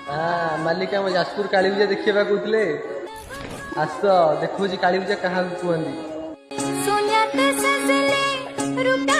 हाँ मालिका मो जाजपुर काली पूजा देखा कहते आस देखो काली पूजा क्या कहती सोनिया ते सजले रूपा